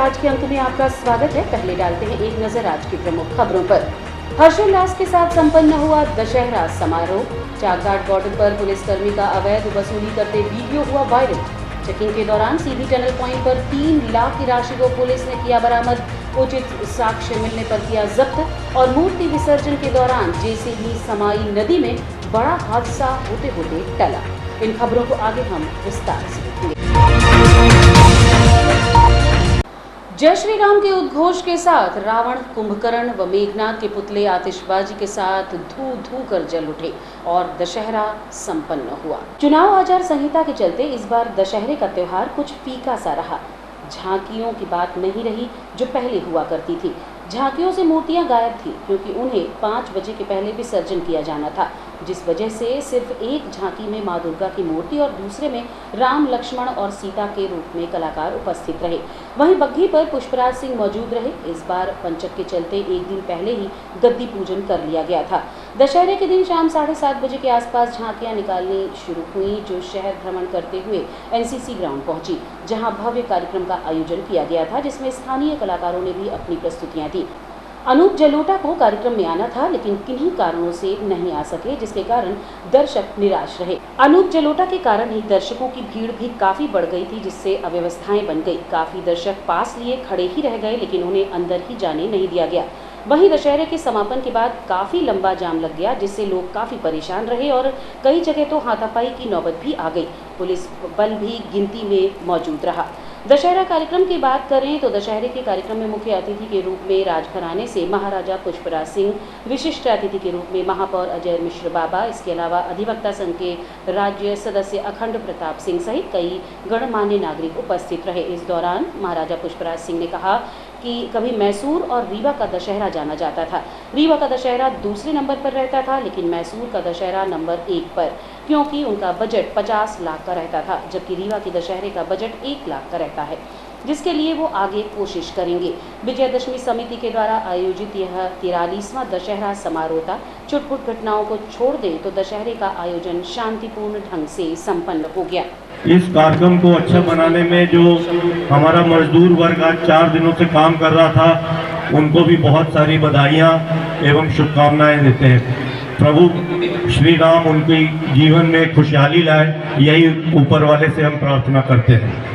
आज के अंक में आपका स्वागत है। पहले डालते हैं एक नजर आज की प्रमुख खबरों पर। हर्षोल्लास के साथ संपन्न हुआ दशहरा समारोह। चाकघाट बॉर्डर पर पुलिसकर्मी का अवैध वसूली करते वीडियो हुआ वायरल। चेकिंग के दौरान सीधी टनल पॉइंट पर 3 लाख की राशि को पुलिस ने किया बरामद। उचित साक्ष्य मिलने पर किया जब्त और मूर्ति विसर्जन के दौरान जेसीबी समाई नदी में बड़ा हादसा होते होते टला। इन खबरों को आगे हम विस्तार से देखेंगे। जय श्री राम के उद्घोष के साथ रावण, कुंभकर्ण व मेघनाथ के पुतले आतिशबाजी के साथ धू धू कर जल उठे और दशहरा संपन्न हुआ। चुनाव आचार संहिता के चलते इस बार दशहरे का त्योहार कुछ फीका सा रहा। झांकियों की बात नहीं रही जो पहले हुआ करती थी। झांकियों से मूर्तियां गायब थी क्योंकि उन्हें 5 बजे के पहले विसर्जन किया जाना था, जिस वजह से सिर्फ एक झांकी में मां दुर्गा की मूर्ति और दूसरे में राम, लक्ष्मण और सीता के रूप में कलाकार उपस्थित रहे। वहीं बग्घी पर पुष्पराज सिंह मौजूद रहे। इस बार पंचक के चलते एक दिन पहले ही गद्दी पूजन कर लिया गया था। दशहरे के दिन शाम 7:30 बजे के आसपास झांकियां निकालनी शुरू हुई, जो शहर भ्रमण करते हुए एनसीसी ग्राउंड पहुंची, जहां भव्य कार्यक्रम का आयोजन किया गया था, जिसमें स्थानीय कलाकारों ने भी अपनी प्रस्तुतियां दी। अनूप जलोटा को कार्यक्रम में आना था, लेकिन किन्हीं कारणों से नहीं आ सके, जिसके कारण दर्शक निराश रहे। अनूप जलोटा के कारण ही दर्शकों की भीड़ भी काफी बढ़ गई थी, जिससे अव्यवस्थाएं बन गई। काफी दर्शक पास लिए खड़े ही रह गए, लेकिन उन्हें अंदर ही जाने नहीं दिया गया। वहीं दशहरे के समापन के बाद काफी लंबा जाम लग गया, जिससे लोग काफी परेशान रहे और कई जगह तो हाथापाई की नौबत भी आ गई। पुलिस बल भी गिनती में मौजूद रहा। दशहरा कार्यक्रम की बात करें तो दशहरे के कार्यक्रम में मुख्य अतिथि के रूप में राजघराने से महाराजा पुष्पराज सिंह, विशिष्ट अतिथि के रूप में महापौर अजय मिश्र बाबा, इसके अलावा अधिवक्ता संघ के राज्य सदस्य अखंड प्रताप सिंह सहित कई गणमान्य नागरिक उपस्थित रहे। इस दौरान महाराजा पुष्पराज सिंह ने कहा कि कभी मैसूर और रीवा का दशहरा जाना जाता था। रीवा का दशहरा दूसरे नंबर पर रहता था, लेकिन मैसूर का दशहरा नंबर 1 पर, क्योंकि उनका बजट 50 लाख का रहता था, जबकि रीवा के दशहरे का बजट 1 लाख का रहता है, जिसके लिए वो आगे कोशिश करेंगे। विजयदशमी समिति के द्वारा आयोजित यह 43वां दशहरा समारोह था। छुटपुट घटनाओं को छोड़ दें तो दशहरे का आयोजन शांतिपूर्ण ढंग से संपन्न हो गया। इस कार्यक्रम को अच्छा बनाने में जो हमारा मजदूर वर्ग आज 4 दिनों से काम कर रहा था, उनको भी बहुत सारी बधाइयाँ एवं शुभकामनाएं देते हैं। प्रभु श्री राम उनके जीवन में खुशहाली लाए, यही ऊपर वाले से हम प्रार्थना करते हैं।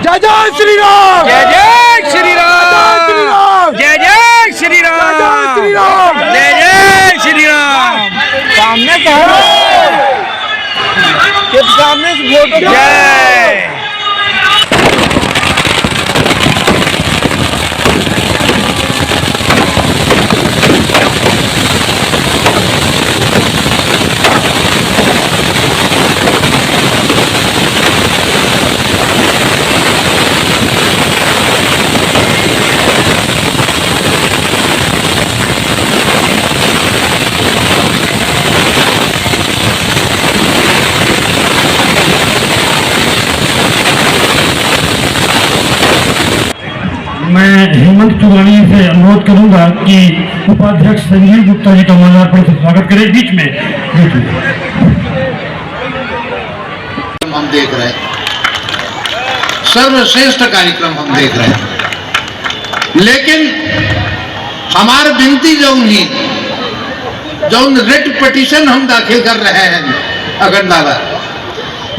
जय जय श्री राम, जय जय श्री राम, जय जय श्री राम, जय जय श्री राम। सामने कहो कि सामने फोटो जय। मैं हेमंत चुवानी से अनुरोध करूंगा कि उपाध्यक्ष संजीव गुप्ता जी का माल्यार्पण से स्वागत करें। बीच में हम देख रहे हैं, सर्वश्रेष्ठ कार्यक्रम हम देख रहे हैं, लेकिन हमारी विनती जो रिट पिटीशन हम दाखिल कर रहे हैं अगरदादा,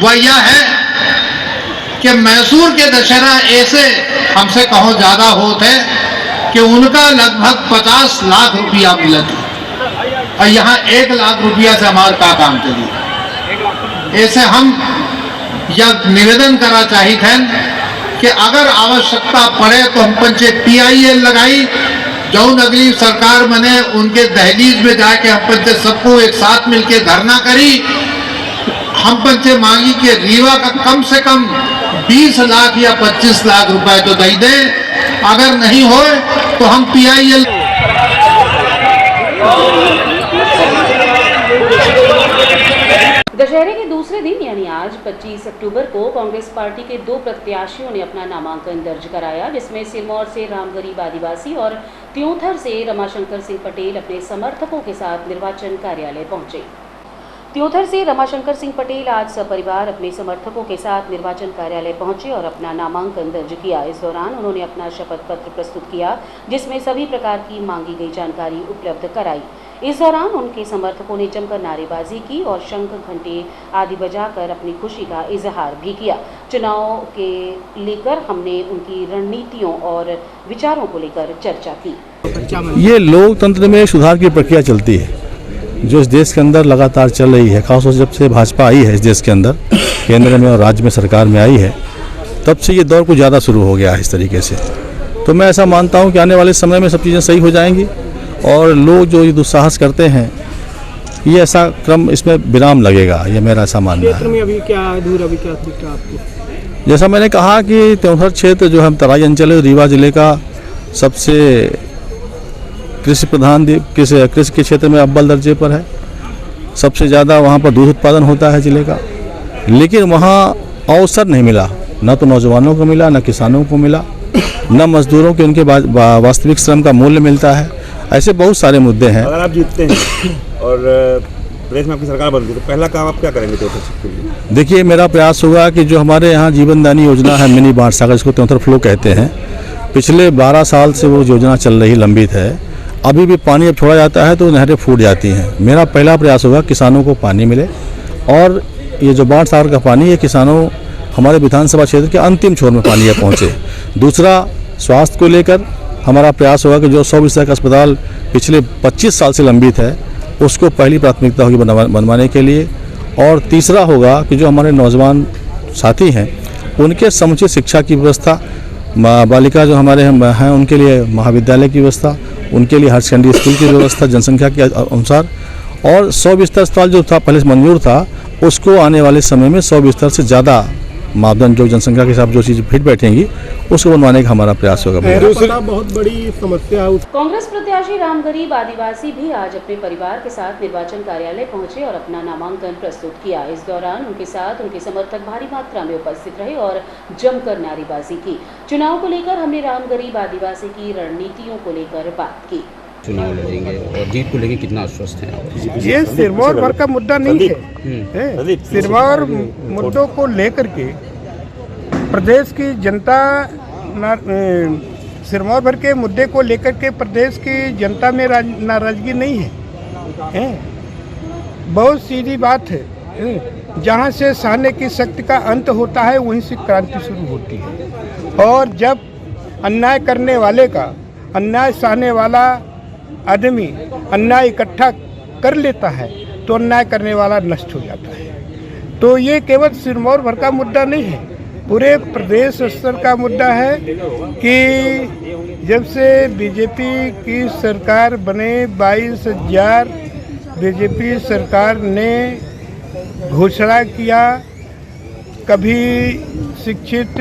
वह यह है कि मैसूर के दशहरा ऐसे हमसे कहो ज्यादा होते कि उनका लगभग 50 लाख रुपया मिला था और यहाँ 1 लाख रुपया से हमारे का काम चलिए। ऐसे हम यह निवेदन करा चाहिए थे कि अगर आवश्यकता पड़े तो हम पंचे PIL लगाई, जो अगली सरकार बने उनके दहलीज में जाके हम पंचे सबको एक साथ मिलके धरना करी। हम पंचे मांगी कि रीवा का कम से कम 20 लाख या 25 लाख रुपए तो दे दे, अगर नहीं हो तो हम PIL। दशहरे के दूसरे दिन यानी आज 25 अक्टूबर को कांग्रेस पार्टी के 2 प्रत्याशियों ने अपना नामांकन दर्ज कराया, जिसमें सिरमौर से रामगरीब आदिवासी और त्योंथर से रमाशंकर सिंह पटेल अपने समर्थकों के साथ निर्वाचन कार्यालय पहुंचे। त्योथर से रमाशंकर सिंह पटेल आज सपरिवार अपने समर्थकों के साथ निर्वाचन कार्यालय पहुंचे और अपना नामांकन दर्ज किया। इस दौरान उन्होंने अपना शपथ पत्र प्रस्तुत किया, जिसमें सभी प्रकार की मांगी गई जानकारी उपलब्ध कराई। इस दौरान उनके समर्थकों ने जमकर नारेबाजी की और शंख घंटे आदि बजाकर अपनी खुशी का इजहार भी किया। चुनाव के लेकर हमने उनकी रणनीतियों और विचारों को लेकर चर्चा की। ये लोकतंत्र में सुधार की प्रक्रिया चलती है जो इस देश के अंदर लगातार चल रही है। खासतौर से जब से भाजपा आई है इस देश के अंदर, केंद्र में और राज्य में सरकार में आई है, तब से ये दौर कुछ ज़्यादा शुरू हो गया है इस तरीके से। तो मैं ऐसा मानता हूँ कि आने वाले समय में सब चीज़ें सही हो जाएंगी और लोग जो ये दुस्साहस करते हैं, ये ऐसा क्रम इसमें विराम लगेगा, ये मेरा ऐसा मानना है। क्षेत्र में अभी क्या दूर अभी क्या दिख रहा है आपको? जैसा मैंने कहा कि त्योथर क्षेत्र जो हम तराई अंचल है, रीवा जिले का सबसे कृषि प्रधान कृषि के क्षेत्र में अव्वल दर्जे पर है। सबसे ज़्यादा वहाँ पर दूध उत्पादन होता है जिले का, लेकिन वहाँ अवसर नहीं मिला, न तो नौजवानों को मिला, न किसानों को मिला, न मजदूरों के उनके वास्तविक श्रम का मूल्य मिलता है। ऐसे बहुत सारे मुद्दे हैं। अगर आप जीतते हैं और प्रदेश में आपकी सरकार बनती है तो पहला काम आप क्या करेंगे त्योथर क्षेत्र के लिए? देखिए, मेरा प्रयास होगा कि जो हमारे यहाँ जीवनदानी योजना है, मिनी बाढ़ सागर, जिसको त्योथर फ्लो कहते हैं, पिछले 12 साल से वो योजना चल रही, लंबित है। अभी भी पानी अब छोड़ा जाता है तो नहरें फूट जाती हैं। मेरा पहला प्रयास होगा किसानों को पानी मिले और ये जो बाढ़ सागर का पानी, ये किसानों हमारे विधानसभा क्षेत्र के अंतिम छोर में पानी पहुँचे। दूसरा, स्वास्थ्य को लेकर हमारा प्रयास होगा कि जो 100 बिस्तर का अस्पताल पिछले 25 साल से लंबित है, उसको पहली प्राथमिकता होगी बनवाने के लिए। और तीसरा होगा कि जो हमारे नौजवान साथी हैं, उनके समुचित शिक्षा की व्यवस्था, बालिका जो हमारे हैं उनके लिए महाविद्यालय की व्यवस्था, उनके लिए हायर सेकेंडरी स्कूल की व्यवस्था जनसंख्या के अनुसार, और 100 बिस्तर अस्पताल जो था पहले मंजूर था, उसको आने वाले समय में 100 बिस्तर से ज़्यादा मापदंड जो जनसंख्या के हिसाब जो चीज़ फिट बैठेंगी उसको बनवाने का हमारा प्रयास होगा। बहुत बड़ी समस्या है। कांग्रेस प्रत्याशी राम गरीब आदिवासी भी आज अपने परिवार के साथ निर्वाचन कार्यालय पहुंचे और अपना नामांकन प्रस्तुत किया। इस दौरान उनके साथ उनके समर्थक भारी मात्रा में उपस्थित रहे और जमकर नारेबाजी की। चुनाव को लेकर हमने राम गरीब आदिवासी की रणनीतियों को लेकर बात की। चुनाव लड़ेंगे और जीत को लेकर कितना आश्वस्त हैं आप? ये सिरमौर भर का मुद्दा नहीं है। सिरमौर मुद्दों को लेकर के प्रदेश की जनता, सिरमौर भर के मुद्दे को लेकर के प्रदेश की जनता में नाराजगी नहीं है। बहुत सीधी बात है। जहाँ से सहने की शक्ति का अंत होता है, वहीं से क्रांति शुरू होती है। और जब अन्याय करने वाले का, अन्याय सहने वाला आदमी अन्याय इकट्ठा कर लेता है तो अन्याय करने वाला नष्ट हो जाता है। तो ये केवल सिरमौर भर का मुद्दा नहीं है, पूरे प्रदेश स्तर का मुद्दा है कि जब से बीजेपी की सरकार बने 22,000 बीजेपी सरकार ने घोषणा किया। कभी शिक्षित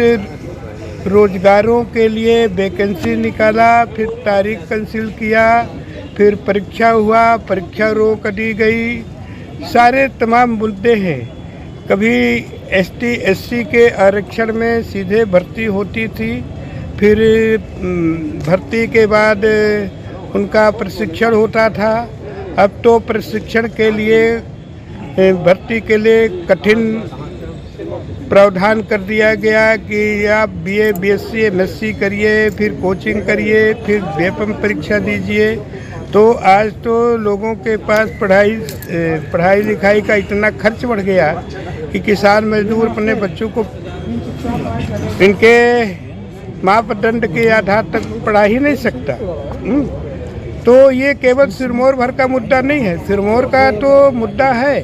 रोजगारों के लिए वैकेंसी निकाला, फिर तारीख कैंसिल किया, फिर परीक्षा हुआ, परीक्षा रोक दी गई। सारे तमाम मुद्दे हैं। कभी एसटी एससी के आरक्षण में सीधे भर्ती होती थी, फिर भर्ती के बाद उनका प्रशिक्षण होता था। अब तो प्रशिक्षण के लिए, भर्ती के लिए कठिन प्रावधान कर दिया गया कि आप BA BSc MSc करिए, फिर कोचिंग करिए, फिर BFM परीक्षा दीजिए। तो आज तो लोगों के पास पढ़ाई लिखाई का इतना खर्च बढ़ गया कि किसान मजदूर अपने बच्चों को इनके मापदंड के आधार तक पढ़ा ही नहीं सकता। तो ये केवल सिरमौर भर का मुद्दा नहीं है, सिरमौर का तो मुद्दा है।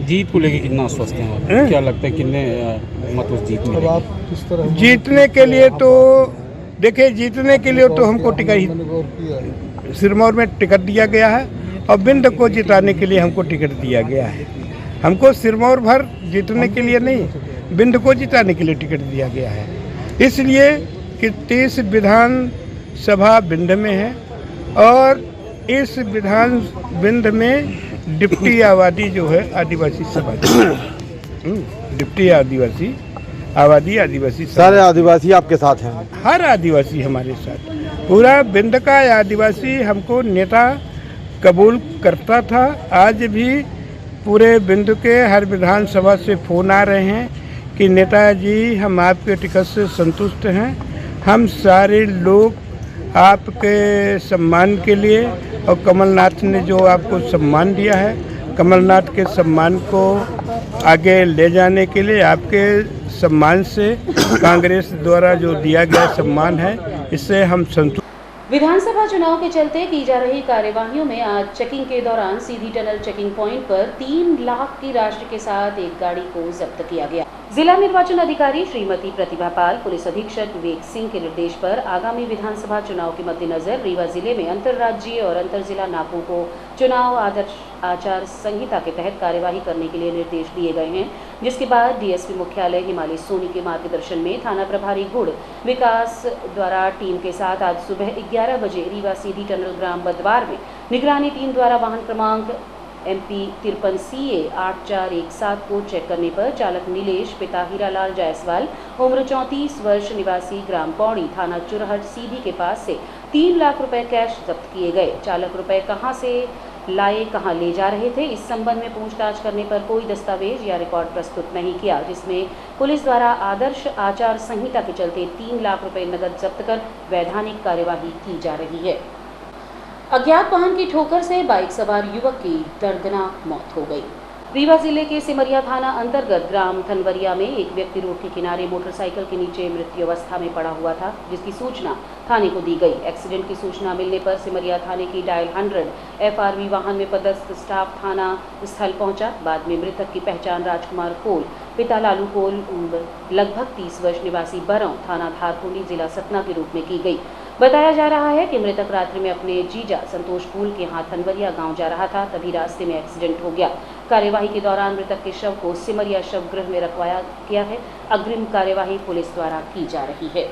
जीत को लेकर कितना आश्वस्त हैं आप? क्या लगता है कितने मतलब जीतने के लिए तो देखिए, जीतने के लिए तो हमको टिकट सिरमौर में टिकट दिया गया है और बिंद को जिताने के लिए हमको टिकट दिया गया है। हमको सिरमौर भर जीतने के लिए नहीं, बिंद को जिताने के लिए टिकट दिया गया है। इसलिए कि 30 विधानसभा बिंद में है और इस विधान बिंद में डिप्टी आबादी जो है आदिवासी समाज, डिप्टी आदिवासी आबादी आदिवासी, सारे आदिवासी आपके साथ हैं? हर आदिवासी हमारे साथ, पूरा बिंद का आदिवासी हमको नेता कबूल करता था। आज भी पूरे बिंदु के हर विधानसभा से फ़ोन आ रहे हैं कि नेताजी हम आपके टिकट से संतुष्ट हैं। हम सारे लोग आपके सम्मान के लिए और कमलनाथ ने जो आपको सम्मान दिया है, कमलनाथ के सम्मान को आगे ले जाने के लिए आपके सम्मान से कांग्रेस द्वारा जो दिया गया सम्मान है, इससे हम संतुष्ट। विधानसभा चुनाव के चलते की जा रही कार्यवाहियों में आज चेकिंग के दौरान सीधी टनल चेकिंग पॉइंट पर 3 लाख की राशि के साथ एक गाड़ी को जब्त किया गया। जिला निर्वाचन अधिकारी श्रीमती प्रतिभा पाल, पुलिस अधीक्षक विवेक सिंह के निर्देश पर आगामी विधानसभा चुनाव के मद्देनजर रीवा जिले में अंतर्राज्यीय और अंतर जिला नाकों को चुनाव आदर्श आचार संहिता के तहत कार्यवाही करने के लिए निर्देश दिए गए हैं, जिसके बाद डीएसपी मुख्यालय हिमालय सोनी के मार्गदर्शन में थाना प्रभारी गुड़ विकास द्वारा टीम के साथ आज सुबह 11 बजे रीवा सीधी टनल ग्राम बदवार में निगरानी टीम द्वारा वाहन क्रमांक MP 53 CA 8417 को चेक करने पर चालक नीलेश पिता हीरालाल जायसवाल उम्र 34 वर्ष निवासी ग्राम पौड़ी थाना चुरहट सीधी के पास से 3 लाख रुपए कैश जब्त किए गए। चालक रुपए कहां से लाए, कहां ले जा रहे थे, इस संबंध में पूछताछ करने पर कोई दस्तावेज या रिकॉर्ड प्रस्तुत नहीं किया, जिसमें पुलिस द्वारा आदर्श आचार संहिता के चलते 3 लाख रुपए नकद जब्त कर वैधानिक कार्यवाही की जा रही है। अज्ञात वाहन की ठोकर से बाइक सवार युवक की दर्दनाक मौत हो गई। रीवा जिले के सिमरिया थाना अंतर्गत ग्राम थनवरिया में एक व्यक्ति रोड के किनारे मोटरसाइकिल के नीचे मृत्यु अवस्था में पड़ा हुआ था, जिसकी सूचना थाने को दी गई। एक्सीडेंट की सूचना मिलने पर सिमरिया थाने की डायल 100 FRV वाहन में पदस्थ स्टाफ थाना स्थल पहुंचा। बाद में मृतक की पहचान राजकुमार कोल पिता लालू कोल उम्र लगभग 30 वर्ष निवासी बरौं थाना धारकुंडी जिला सतना के रूप में की गई। बताया जा रहा है कि मृतक रात्रि में अपने जीजा संतोष पुल के यहाँ थनवरिया गांव जा रहा था, तभी रास्ते में एक्सीडेंट हो गया। कार्यवाही के दौरान मृतक के शव को सिमरिया शवगृह में रखवाया गया है। अग्रिम कार्यवाही पुलिस द्वारा की जा रही है।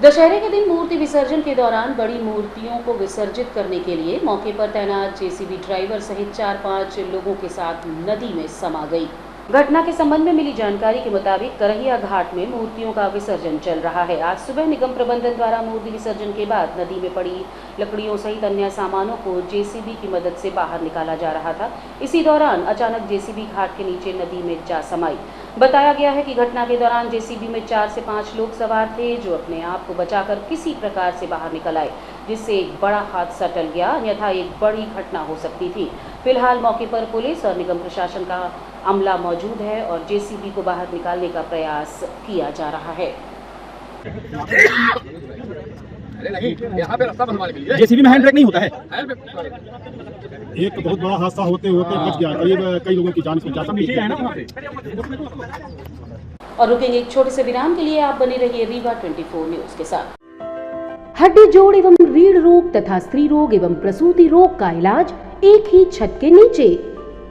दशहरे के दिन मूर्ति विसर्जन के दौरान बड़ी मूर्तियों को विसर्जित करने के लिए मौके पर तैनात जेसीबी ड्राइवर सहित 4-5 लोगों के साथ नदी में समा गई। घटना के संबंध में मिली जानकारी के मुताबिक करहिया घाट में मूर्तियों का विसर्जन चल रहा है। आज सुबह निगम प्रबंधन द्वारा मूर्ति विसर्जन के बाद नदी में पड़ी लकड़ियों सहित अन्य सामानों को जेसीबी की मदद से बाहर निकाला जा रहा था। इसी दौरान अचानक जेसीबी घाट के नीचे नदी में जा समाई। बताया गया है कि घटना के दौरान जेसीबी में 4 से 5 लोग सवार थे, जो अपने आप को बचाकर किसी प्रकार से बाहर निकल आए, जिससे एक बड़ा हादसा टल गया, अन्यथा एक बड़ी घटना हो सकती थी। फिलहाल मौके पर पुलिस और निगम प्रशासन का अमला मौजूद है और जेसीबी को बाहर निकालने का प्रयास किया जा रहा है। जेसीबी में हैंड ब्रेक नहीं होता है। एक बहुत बड़ा हादसा होते होते बच गया, करीब कई लोगों की जान जा सकती है। और रुकेंगे एक छोटे से विराम के लिए। आप बने रहिए रीवा 24 न्यूज के साथ। हड्डी जोड़ एवं रीढ़ रोग तथा स्त्री रोग एवं प्रसूति रोग का इलाज एक ही छत के नीचे।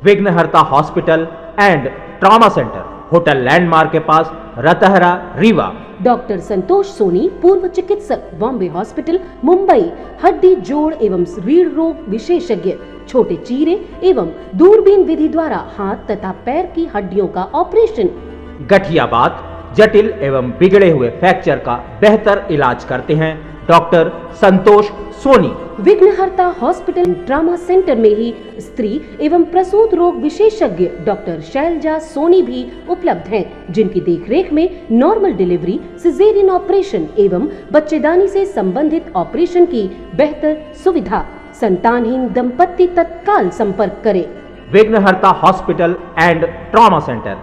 विघ्नहर्ता hospital and trauma centre, hotel landmark के पास, रतहरा, रीवा। डॉक्टर संतोष सोनी, पूर्व चिकित्सक, बॉम्बे हॉस्पिटल, मुंबई। हड्डी जोड़ एवं रीढ़ रोग विशेषज्ञ, छोटे चीरे एवं दूरबीन विधि द्वारा हाथ तथा पैर की हड्डियों का ऑपरेशन। गठियाबात, जटिल एवं बिगड़े हुए फ्रैक्चर का बेहतर इलाज करते हैं डॉक्टर संतोष सोनी। विघ्नहर्ता हॉस्पिटल ट्रॉमा सेंटर में ही स्त्री एवं प्रसूत रोग विशेषज्ञ डॉक्टर शैलजा सोनी भी उपलब्ध हैं, जिनकी देखरेख में नॉर्मल डिलीवरी, सिजेरियन ऑपरेशन एवं बच्चेदानी से संबंधित ऑपरेशन की बेहतर सुविधा। संतानहीन दंपत्ति तत्काल संपर्क करें। विघ्नहर्ता hospital and trauma centre,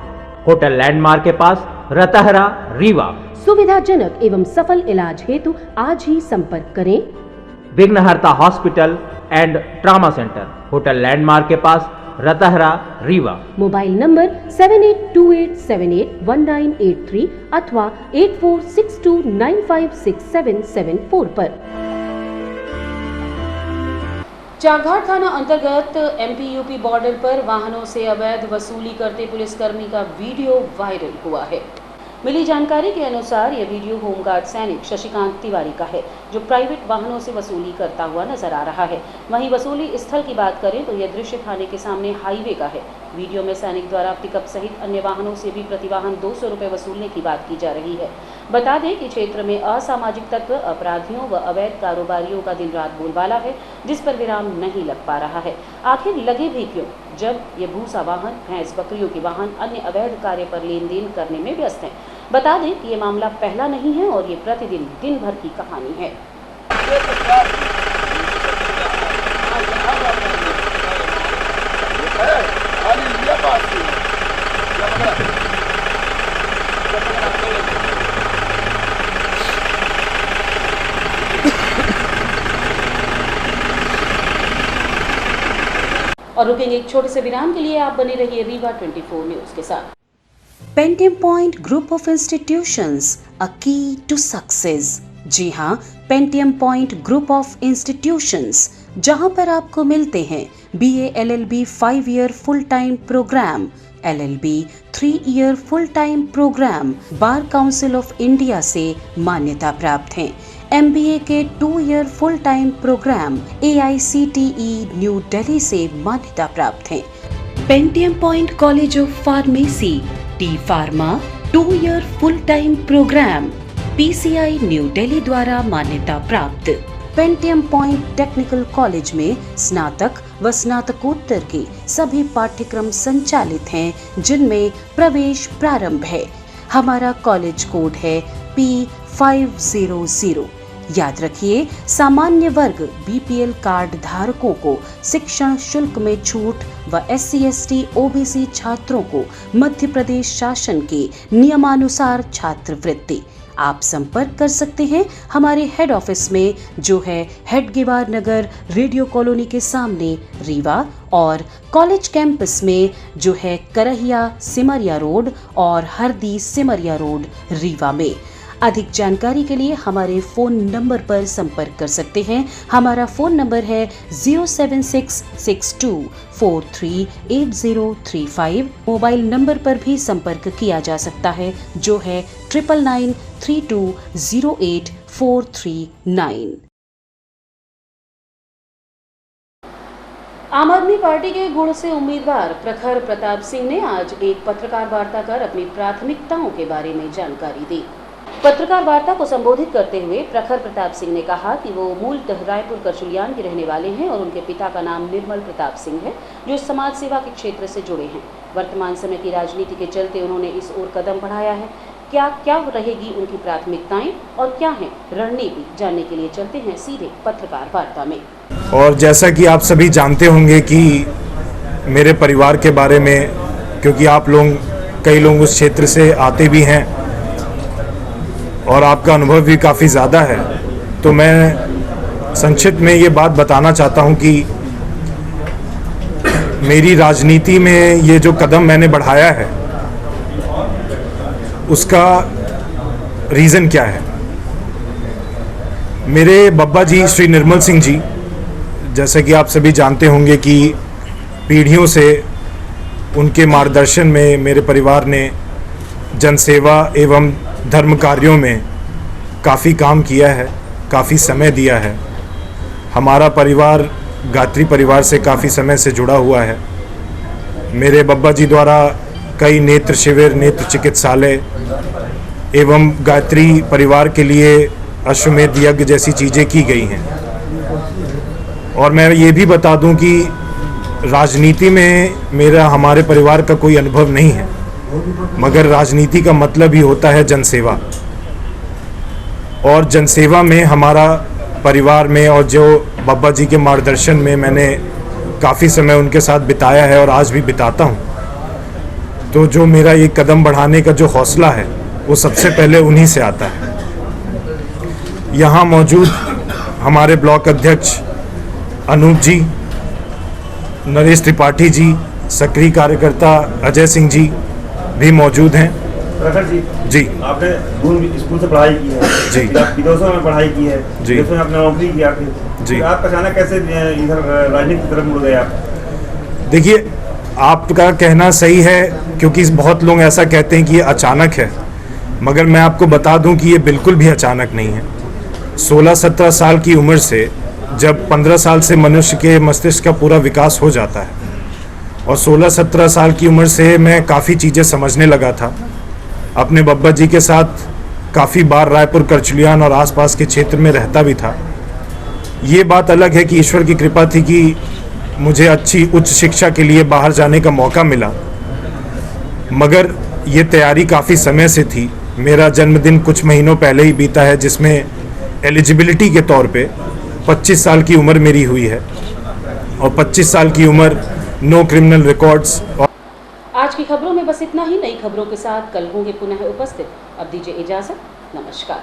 hotel landmark के पास, रतहरा, रीवा। सुविधाजनक एवं सफल इलाज हेतु आज ही संपर्क करें। विघ्नहर्ता hospital and trauma centre, hotel landmark के पास, रतहरा, रीवा। मोबाइल नंबर 7828781983 अथवा 8462956774 पर। चाकघाट थाना अंतर्गत MP-UP बॉर्डर पर वाहनों से अवैध वसूली करते पुलिसकर्मी का वीडियो वायरल हुआ है। मिली जानकारी के अनुसार यह वीडियो होमगार्ड सैनिक शशिकांत तिवारी का है, जो प्राइवेट वाहनों से वसूली करता हुआ नजर आ रहा है। वहीं वसूली स्थल की बात करें तो यह दृश्य थाने के सामने हाईवे का है। वीडियो में सैनिक द्वारा पिकअप सहित अन्य वाहनों से भी प्रतिवाहन 200 रुपये वसूलने की बात की जा रही है। बता दें कि क्षेत्र में असामाजिक तत्व, अपराधियों व अवैध कारोबारियों का दिन रात बोलबाला है, जिस पर विराम नहीं लग पा रहा है। आखिर लगे भी क्यों, जब ये भूसा वाहन, भैंस बकरियों के वाहन अन्य अवैध कार्य पर लेन देन करने में व्यस्त हैं। बता दें कि ये मामला पहला नहीं है और ये प्रतिदिन दिन भर की कहानी है। और रुकेंगे एक छोटे से विराम के लिए। आप बने रहिए रीवा 24 न्यूज के साथ। Pentium Point Group of Institutions, a key to success. जी हाँ, Pentium Point Group of Institutions, जहाँ पर आपको मिलते हैं BA LLB 5 year full time programme, LLB 3 year full time programme, Bar Council of India से मान्यता प्राप्त हैं। MBA के 2 year full time programme AICTE new Delhi से मान्यता प्राप्त हैं। Pentium Point College of Pharmacy, T pharma 2 year full time programme PCI New Delhi द्वारा मान्यता प्राप्त। पेंटियम पॉइंट टेक्निकल कॉलेज में स्नातक व स्नातकोत्तर के सभी पाठ्यक्रम संचालित हैं, जिनमें प्रवेश प्रारंभ है। हमारा कॉलेज कोड है P500। याद रखिए, सामान्य वर्ग BPL कार्ड धारकों को शिक्षण शुल्क में छूट व SC ST OBC छात्रों को मध्य प्रदेश शासन के नियमानुसार छात्रवृत्ति। आप संपर्क कर सकते हैं हमारे हेड ऑफिस में, जो है हेडगेवार नगर, रेडियो कॉलोनी के सामने, रीवा, और कॉलेज कैंपस में, जो है करहिया सिमरिया रोड और हरदी सिमरिया रोड, रीवा में। अधिक जानकारी के लिए हमारे फ़ोन नंबर पर संपर्क कर सकते हैं। हमारा फ़ोन नंबर है 07662438035। मोबाइल नंबर पर भी संपर्क किया जा सकता है, जो है 9993208439। आम आदमी पार्टी के गुण से उम्मीदवार प्रखर प्रताप सिंह ने आज एक पत्रकार वार्ता कर अपनी प्राथमिकताओं के बारे में जानकारी दी। पत्रकार वार्ता को संबोधित करते हुए प्रखर प्रताप सिंह ने कहा कि वो मूलतः रायपुर करचुलियान के रहने वाले हैं और उनके पिता का नाम निर्मल प्रताप सिंह है, जो समाज सेवा के क्षेत्र से जुड़े हैं। वर्तमान समय की राजनीति के चलते उन्होंने इस ओर कदम बढ़ाया है। क्या रहेगी उनकी प्राथमिकताएं और क्या है रणनीति, जानने के लिए चलते हैं सीधे पत्रकार वार्ता में। और जैसा कि आप सभी जानते होंगे कि मेरे परिवार के बारे में, क्योंकि आप लोग कई लोग उस क्षेत्र से आते भी हैं और आपका अनुभव भी काफ़ी ज़्यादा है, तो मैं संक्षिप्त में ये बात बताना चाहता हूँ कि मेरी राजनीति में ये जो कदम मैंने बढ़ाया है उसका रीज़न क्या है। मेरे बब्बा जी श्री निर्मल सिंह जी, जैसे कि आप सभी जानते होंगे कि पीढ़ियों से उनके मार्गदर्शन में मेरे परिवार ने जनसेवा एवं धर्म कार्यों में काफ़ी काम किया है, काफ़ी समय दिया है। हमारा परिवार गायत्री परिवार से काफ़ी समय से जुड़ा हुआ है। मेरे बब्बा जी द्वारा कई नेत्र शिविर, नेत्र चिकित्सालय एवं गायत्री परिवार के लिए अश्वमेध यज्ञ जैसी चीज़ें की गई हैं। और मैं ये भी बता दूं कि राजनीति में मेरा, हमारे परिवार का कोई अनुभव नहीं है, मगर राजनीति का मतलब ही होता है जनसेवा। और जनसेवा में हमारा परिवार में, और जो बब्बा जी के मार्गदर्शन में मैंने काफ़ी समय उनके साथ बिताया है और आज भी बिताता हूँ, तो जो मेरा ये कदम बढ़ाने का जो हौसला है वो सबसे पहले उन्हीं से आता है। यहाँ मौजूद हमारे ब्लॉक अध्यक्ष अनूप जी, नरेश त्रिपाठी जी, सक्रिय कार्यकर्ता अजय सिंह जी भी मौजूद हैं। प्रखर जी, आपने स्कूल से पढ़ाई की है जी, विदेशों में पढ़ाई की है जी, विदेशों में आपने नौकरी किया जी, आप अचानक कैसे इधर राजनीति की तरफ मुड़ गए आप? देखिए, आपका कहना सही है, क्योंकि बहुत लोग ऐसा कहते हैं कि ये अचानक है, मगर मैं आपको बता दूं कि ये बिल्कुल भी अचानक नहीं है। 16-17 साल की उम्र से, जब 15 साल से मनुष्य के मस्तिष्क का पूरा विकास हो जाता है, और 16-17 साल की उम्र से मैं काफ़ी चीज़ें समझने लगा था। अपने बब्बा जी के साथ काफ़ी बार रायपुर, करचुलियान और आसपास के क्षेत्र में रहता भी था। ये बात अलग है कि ईश्वर की कृपा थी कि मुझे अच्छी उच्च शिक्षा के लिए बाहर जाने का मौका मिला, मगर ये तैयारी काफ़ी समय से थी। मेरा जन्मदिन कुछ महीनों पहले ही बीता है, जिसमें एलिजिबिलिटी के तौर पे 25 साल की उम्र मेरी हुई है और 25 साल की उम्र, नो क्रिमिनल रिकॉर्ड्स। आज की खबरों में बस इतना ही। नई खबरों के साथ कल होंगे पुनः उपस्थित। अब दीजिए इजाजत। नमस्कार।